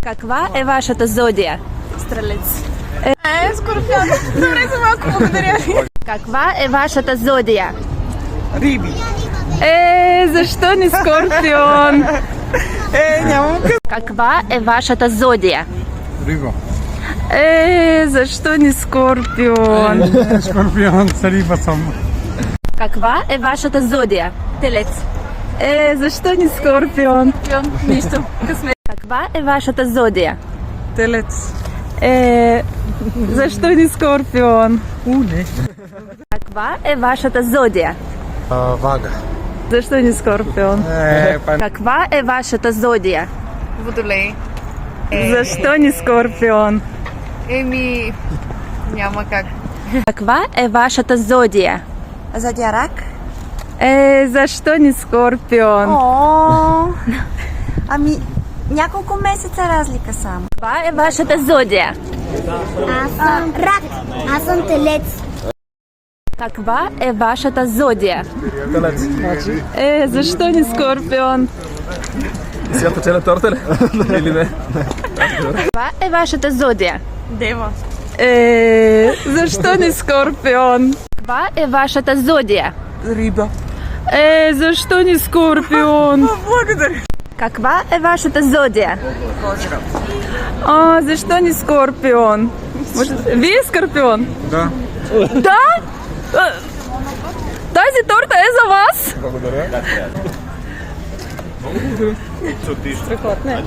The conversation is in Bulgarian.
Каква е вашата зодия? Стрелец. Скорпион. Добре, за малко благодаря ви. Каква е вашата зодия? Риби. Защо не скорпион? Нямам къс. Каква е вашата зодия? Риба. Защо не скорпион? Скорпион с риба съм. Каква е вашата зодия? Телец. Защо не скорпион? Нищо. Късмет. Каква е вашата зодия? Телец. Защо не скорпион? Не. Каква е вашата зодия? Вага. Защо не скорпион? Каква е вашата зодия? Водолей. Защо не скорпион? Няма как. Каква е вашата зодия? Зодия рак? Защо не скорпион? Ами, няколко месеца разлика само. Каква е вашата зодия? Аз съм рак. Аз съм телец. Каква е вашата зодия? Телец. Защо не скорпион? Си я печеля торта ли? Или не? Каква е вашата зодия? Дева. Защо не скорпион? Каква е вашата зодия? Риба. Защо не скорпион? Благодаря. Каква е вашата зодия? Защо не скорпион? Вие скорпион? Да. Да? Тази торта е за вас? Благодаря. Страхотно е.